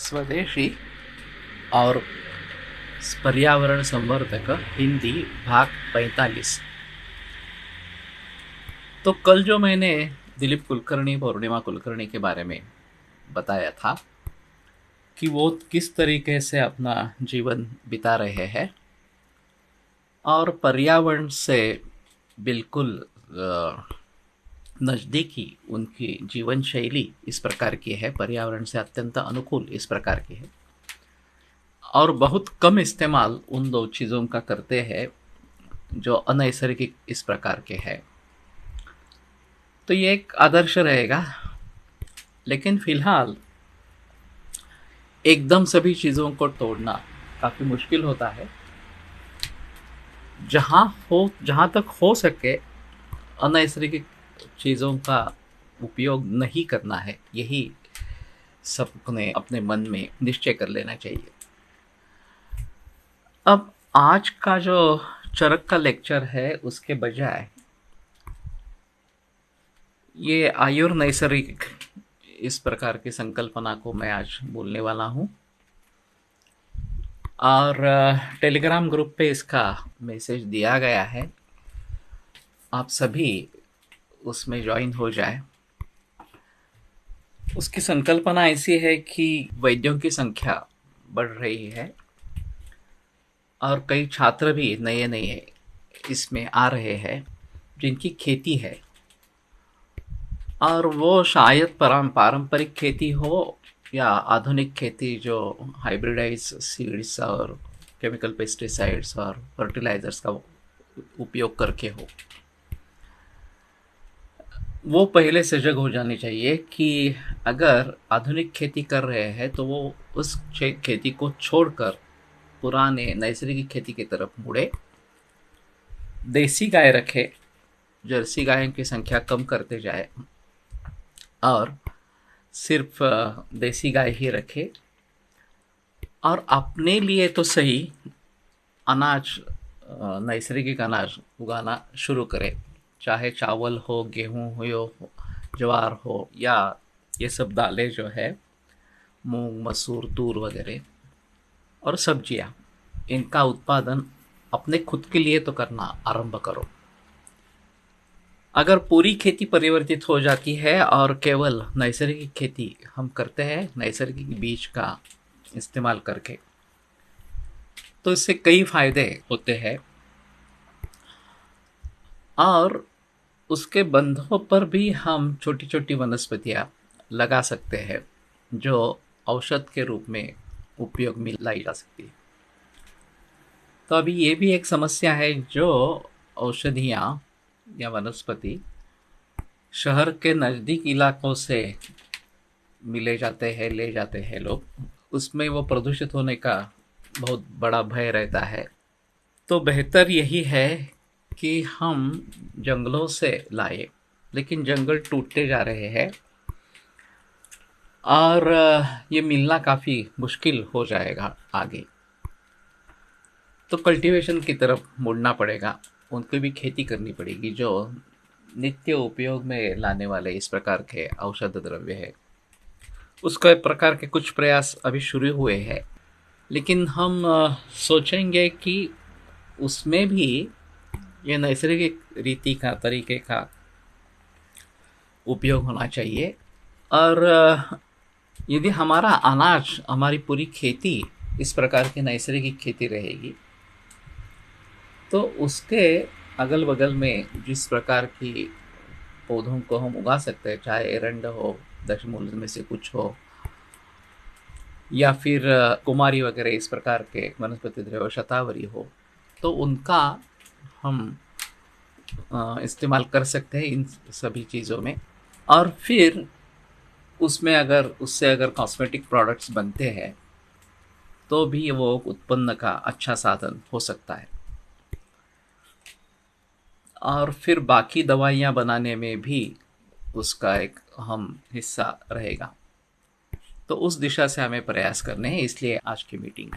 स्वदेशी और पर्यावरण संवर्धक हिंदी भाग 45। तो कल जो मैंने दिलीप कुलकर्णी पूर्णिमा कुलकर्णी के बारे में बताया था कि वो किस तरीके से अपना जीवन बिता रहे हैं और पर्यावरण से बिल्कुल नज़दीकी उनकी जीवन शैली इस प्रकार की है, पर्यावरण से अत्यंत अनुकूल इस प्रकार की है और बहुत कम इस्तेमाल उन दो चीज़ों का करते हैं जो अनैसर्गिक इस प्रकार के हैं। तो ये एक आदर्श रहेगा, लेकिन फिलहाल एकदम सभी चीज़ों को तोड़ना काफ़ी मुश्किल होता है। जहाँ तक हो सके अनैसर्गिक चीज़ों का उपयोग नहीं करना है, यही सबने अपने मन में निश्चय कर लेना चाहिए। अब आज का जो चरक का लेक्चर है उसके बजाय ये आयुर नैसर्गिक इस प्रकार की संकल्पना को मैं आज बोलने वाला हूँ और टेलीग्राम ग्रुप पे इसका मैसेज दिया गया है, आप सभी उसमें ज्वाइन हो जाए। उसकी संकल्पना ऐसी है कि वैद्यों की संख्या बढ़ रही है और कई छात्र भी नए नए इसमें आ रहे हैं जिनकी खेती है और वो शायद पारंपरिक खेती हो या आधुनिक खेती जो हाइब्रिडाइज सीड्स और केमिकल पेस्टिसाइड्स और फर्टिलाइजर्स का उपयोग करके हो। वो पहले सजग हो जानी चाहिए कि अगर आधुनिक खेती कर रहे हैं तो वो उस खेती को छोड़कर पुराने नैसर्गिक खेती की तरफ मुड़े, देसी गाय रखे, जर्सी गायों की संख्या कम करते जाए और सिर्फ देसी गाय ही रखे और अपने लिए तो सही अनाज, नैसर्गिक अनाज उगाना शुरू करे, चाहे चावल हो, गेहूं हो, ज्वार हो या ये सब दालें जो है मूंग, मसूर, तूर वगैरह और सब्जियां, इनका उत्पादन अपने खुद के लिए तो करना आरंभ करो। अगर पूरी खेती परिवर्तित हो जाती है और केवल नैसर्गिक खेती हम करते हैं नैसर्गिक बीज का इस्तेमाल करके, तो इससे कई फायदे होते हैं और उसके बंधों पर भी हम छोटी छोटी वनस्पतियां लगा सकते हैं जो औषध के रूप में उपयोग में लाई जा सकती है। तो अभी ये भी एक समस्या है, जो औषधियाँ या वनस्पति शहर के नज़दीक इलाकों से ले जाते हैं लोग, उसमें वो प्रदूषित होने का बहुत बड़ा भय रहता है। तो बेहतर यही है कि हम जंगलों से लाए, लेकिन जंगल टूटते जा रहे हैं और ये मिलना काफ़ी मुश्किल हो जाएगा आगे। तो कल्टीवेशन की तरफ मुड़ना पड़ेगा, उनकी भी खेती करनी पड़ेगी जो नित्य उपयोग में लाने वाले इस प्रकार के औषध द्रव्य है। उसका एक प्रकार के कुछ प्रयास अभी शुरू हुए हैं, लेकिन हम सोचेंगे कि उसमें भी ये नैसर्गिक रीति का, तरीके का उपयोग होना चाहिए और यदि हमारा अनाज, हमारी पूरी खेती इस प्रकार की नैसर्गिक खेती रहेगी तो उसके अगल बगल में जिस प्रकार की पौधों को हम उगा सकते हैं, चाहे एरंड हो, दशमूल में से कुछ हो या फिर कुमारी वगैरह इस प्रकार के वनस्पति द्रव्य, शतावरी हो, तो उनका हम इस्तेमाल कर सकते हैं इन सभी चीज़ों में। और फिर उससे अगर कॉस्मेटिक प्रोडक्ट्स बनते हैं तो भी वो उत्पन्न का अच्छा साधन हो सकता है और फिर बाकी दवाइयाँ बनाने में भी उसका एक अहम हिस्सा रहेगा। तो उस दिशा से हमें प्रयास करने हैं, इसलिए आज की मीटिंग।